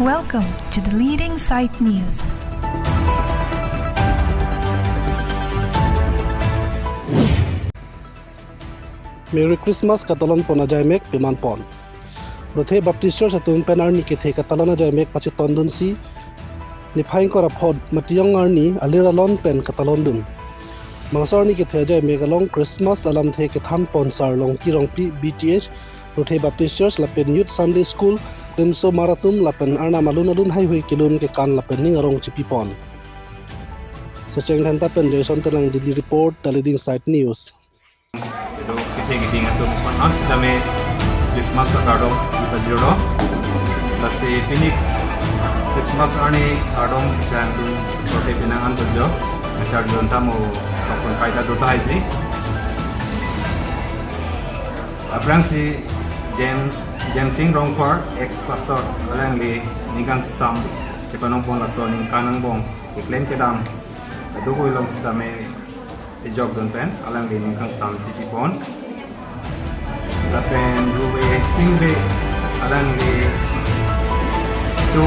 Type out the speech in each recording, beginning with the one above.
Welcome to the Leading Sight News. Merry Christmas Catalan pon ajay mek piman pon. Rothe Baptist Church atum penar ni kethe Catalan ajay mek pachi tondun si ni phain kora phod matiang arni aliralon pen Catalan dum. Mangsar ni kethe ajay mek along Christmas alam the ke tham pon sar long pi BTH Rothe Baptist Church lapen Youth Sunday School Temso Marathon lapen arna malun highway kilun ke kan lapen ning arong chipi pon. So cheng than tapen Jason telang daily report the Leading Sight News. Itu kita ngatur panas dame Christmas kadang kita jero masih ini Christmas ani kadang jangan छोटे pinangan tujuh macam jonta mau takkan kaitan dua hari sih abang si James Singh Rongfar ex pastor alang li nigang sam sepanong pon laso ning kanang bong iklaim kedam adugo ilang sistame job don pen alang li nigang sam city pon lapen ruwe singbe alang li tu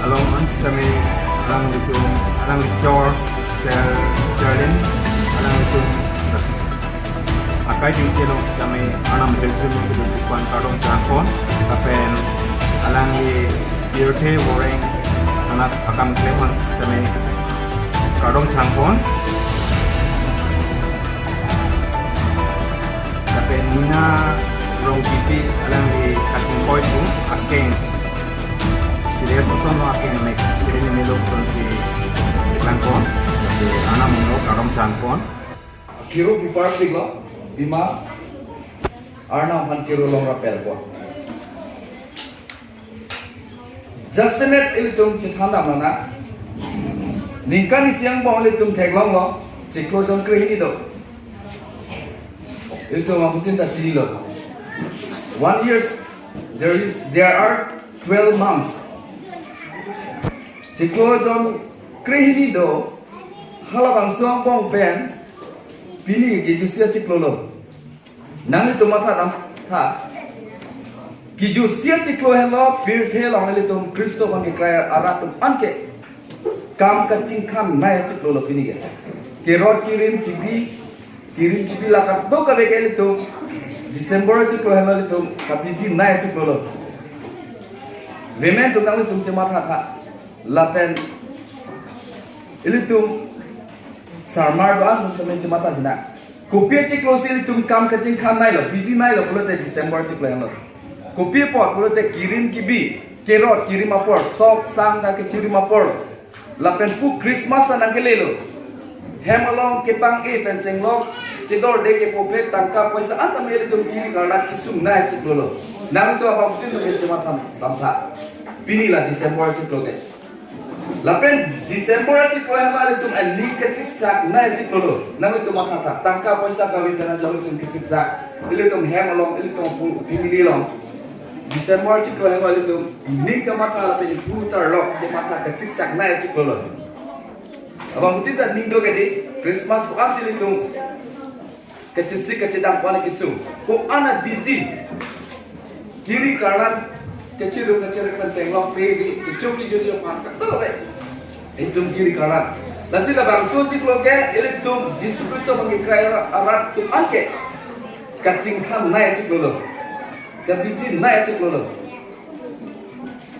along ans kami alang li chor serlin alang itu akai di kelong kami anam resume itu sikuan kadong jangkon lapen alang li birthday warning anak akam kleman kami kadong jangkon lapen nina rong pipi alang li kacing point tu akeng serius sono akeng mek kiri ni melok si jangkon anam no kadong jangkon kiro pipar tiglo bima arna han kiro long rapel ko jasenet ilitum chithana mana ningkani siang bo ilitum theglong lo chiklo don krehini do ilitum amutin ta chilo 1 year there are 12 months chiklo don krehini do halabang suang bong pen pini ke jusia ciklolo nang itu mata dam tha ki jusia ciklo hello pir the long le tum kristo bang kaya arat tum anke kam kacing kam nai ciklolo pini ke rod kirim kibi lakat do ka be ke tum December ciklo hello le tum kapiji nai ciklolo vemen tum nang tum cema tha lapen ilitum Sarmar doan semen cemata sina. Kopi ciklo sili tum kam kacing kam nai lo, busy nai lo pulo te December ciklo yang lo. Kopi pot pulo te kirim kibi, kerot kirim apor, sok sang da ke kirim apor. Lapen pu Christmas anang ke lelo. Hemalong ke pang e penceng lo, ke dor de ke popet tangkap paisa antam ele tum kiri karat kisum nai ciklo lo. Nang tu apa putin ke cemata tamta. Pinilah December ciklo ke. Lapen December ciklo yang lalu tum ali kesiksa naik ciklo nang itu mata tangka paisa kawin dan jauh tum kesiksa ili tum hemalong ili tum pimili long December ciklo yang lalu tum ini ke mata lapen putar lo di mata kesiksa naik ciklo abang putih tak nindo kedi Christmas ko am sili tum kecisi kecidang pane kisu ko anak busy kiri kanan kecil penteng long pegi kecuki jojo pan kato re itu kiri kanan nasi la bangso ciklo ke elitum Yesus Kristus mengikrai arat tum anke kacing kam naik ciklo kabiji naik ciklo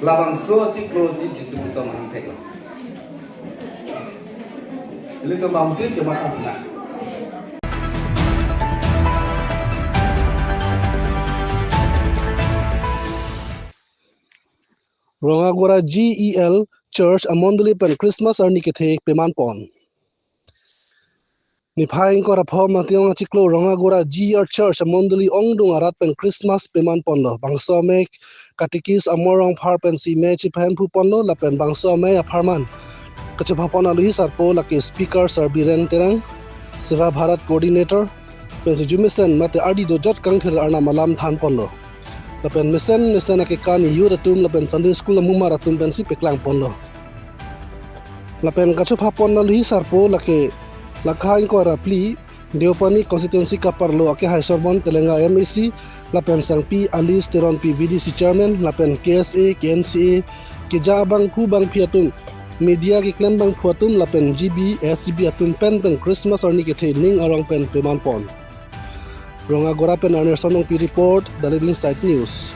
la bangso ciklo si Yesus Kristus mengikrai elitum bangtu cuma kasna Rongagora GEL Church Amonduli pen Christmas arni kethe peman pon. Ni phaing ko rapho mationg chiklo Rongagora GEL Church Amonduli ongdung arat pen Christmas peman pon lo. Bangso me katikis amorong phar pen si me chi phan phu pon lo la pen bangso me aparman. Kache phapon alu hi sarpo la ke speaker sir Biren Terang Seva Bharat coordinator pen si jumisen mate ardi do jot kang thir arna malam than pon lo. Lapen mesen ake kan yu ratum lapen Sunday school mumma ratum pen si peklang pon lo. Lapen kacho phapon na luhi sarpo lake lakhain ko rapli Deopani constituency ka parlo ake hai sorbon telenga MEC lapen sangpi Ali Steron P VDC chairman lapen KSA KNCA keja bang ku bang piatum media ki klem bang phuatum lapen GB SCB atum pen Christmas arni ke the ning arang pen peman pon ronga gora pen Anderson ong pi report The Leading Site News.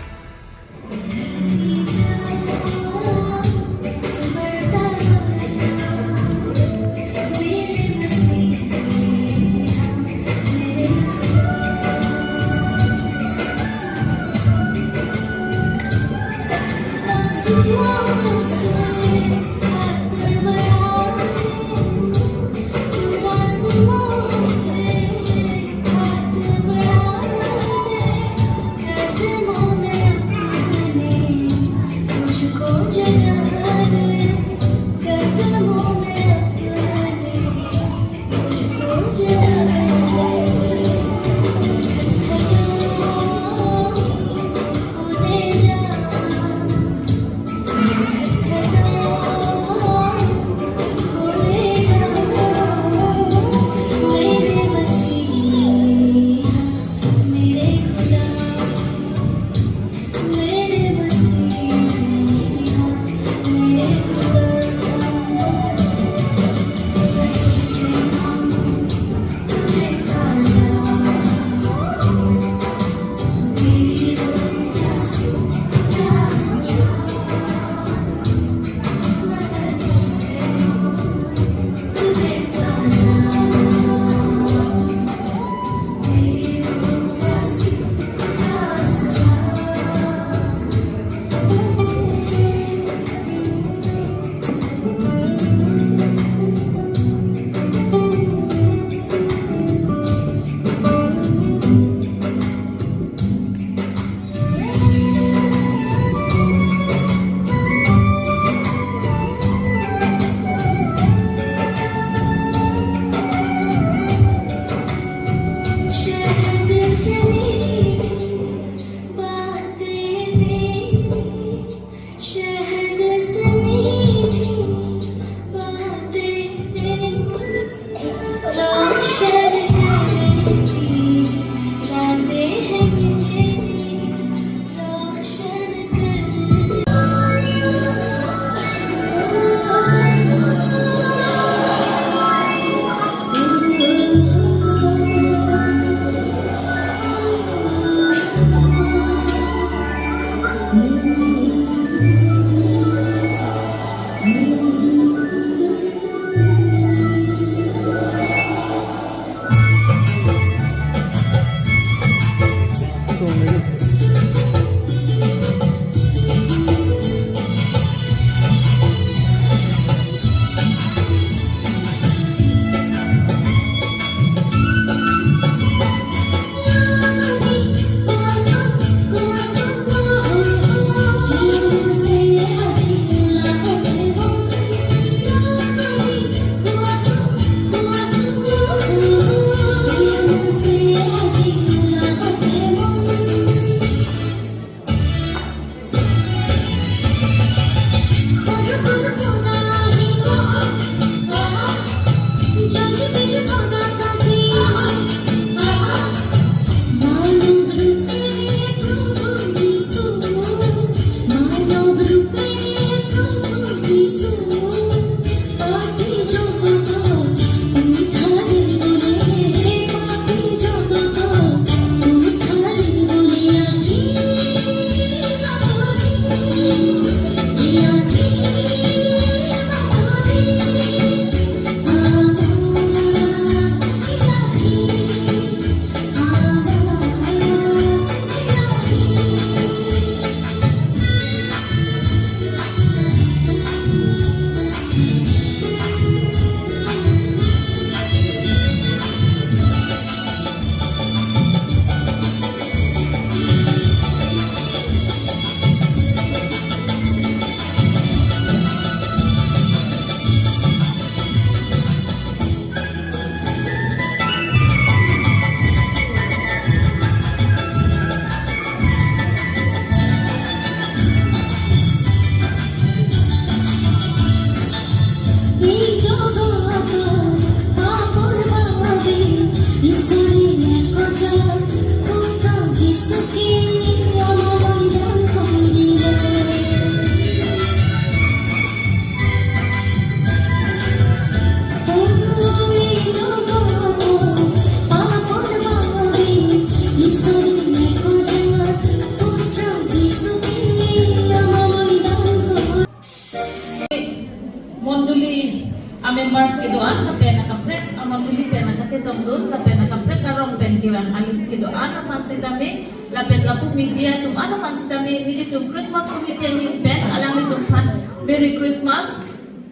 kace tomrun lapen akaprek karong pen kilang alun kido ana fansi tami lapen lapu media tum ana fansi tami ni tum Christmas committee hin pen alang ni tum fan Merry Christmas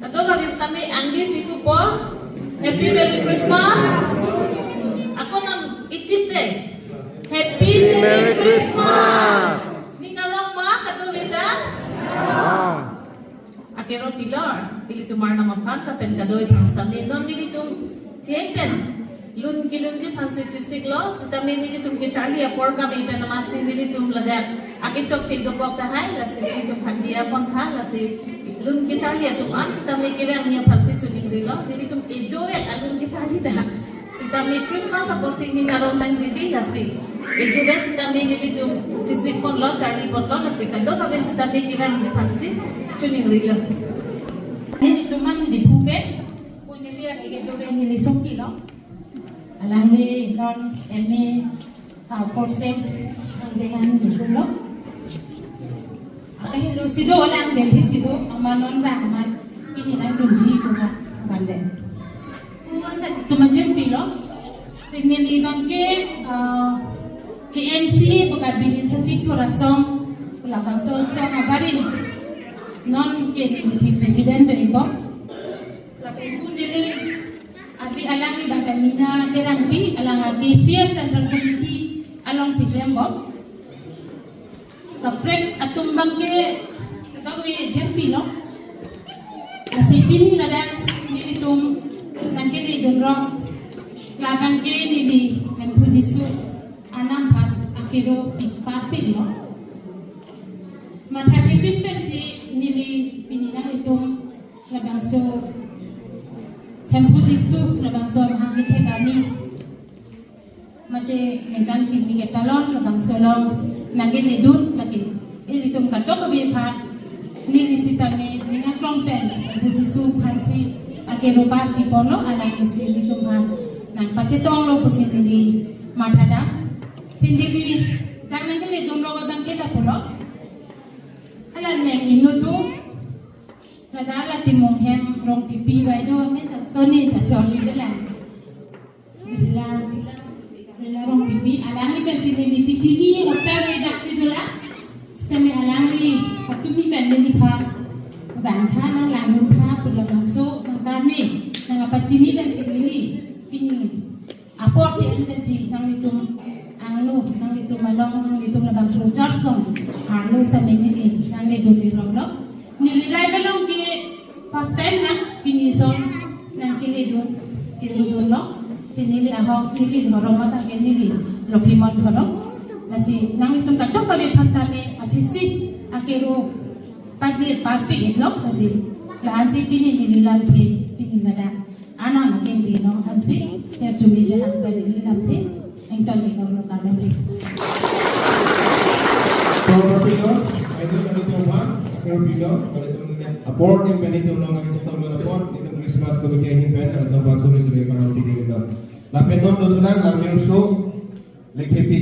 tato bagis tami angdi sipu po Happy Merry Christmas ako nam itip de Happy Merry Christmas ni karong ma kadulita Akero pilar, ili tumar na mafanta pen kadoy pangstami non dili tum chepen lun kilun ji phansi chisiglo sitami dili tum ke charli apor ka me pen namasi dili tum ladak ake chok chei do bok ta hai la se dili tum handia pon tha la se lun ke charli tum an sitami ke bang nia phansi chuni dilo dili tum enjoy alun ke charli da sitami Christmas aposi ni karon man jidi la se enjoy sitami dili tum chisig pon lo charli pon lo la se kado ka be sitami ke bang ji phansi Chuni rilo. Ini teman di Phuket, punya dia kayak gitu yang milih sopi loh. Alangnya non MA, forsem, dengan itu loh. Apa yang lo sido orang Delhi sido, aman non ramai, ini nan kunci kuma ganden. Tuan tadi tu macam bilo, sini bangke KNC bukan bikin sesuatu rasam, pelabang sosok ngabarin. Non ke si presiden beribo lapen nili abi alang ni batamina terangpi alang KCS Central Committee along si Glembo kaprek atumbang ke katawi jerpi lo kasi pini ladang nili tum nangkili dunrok labang ke nili empujisu anam hat akiro pikpapik lo mathat ipin pen si nili pininang itong labangso hempujisu labangso mahangit hegani mate nengkan kimi ketalon labangso long nangin edun lagi itong katok kabiphat nili sitame ningat long pen hempujisu phansi akerobar pipono alang isi itong han nang pacetong lo pusin nili mathada sindili nang nangin edun lo kabangke da pulo alam yang inutu ladala timong hem rong pipi waido meta soni ta chori dalam bila rong pipi alangi ben sini di cicini hotel redak sidula sistem alangi patumi ben ni pa bantha nang langun pa pula masuk makani nang apa cini ben sini pini apor cini ben sini nang itu anglo nang itu malong nang itu nabang George dong anglo sa menili nang itu bilong lo nililay belong ki first time na pinison nang kilidon lo sinili ahok nili dhorong mata ke nili lophimon dhorong nasi nang itu katok kabe phantame afisi akero paji parpi lo nasi lansi pini nili lamthi pini ngada ana makin dino hansi ter jumi jahat bali nili lamthi engkau ni kau lo kadang ni. Kalau Pino, itu kan itu orang. Kalau Pino, kalau itu mungkin abort yang pen itu orang yang cakap orang abort itu Christmas kalau dia ingin pen atau bahasa Indonesia kalau tiga itu. Lapen dom tu tulan, lamen show, lekhepi.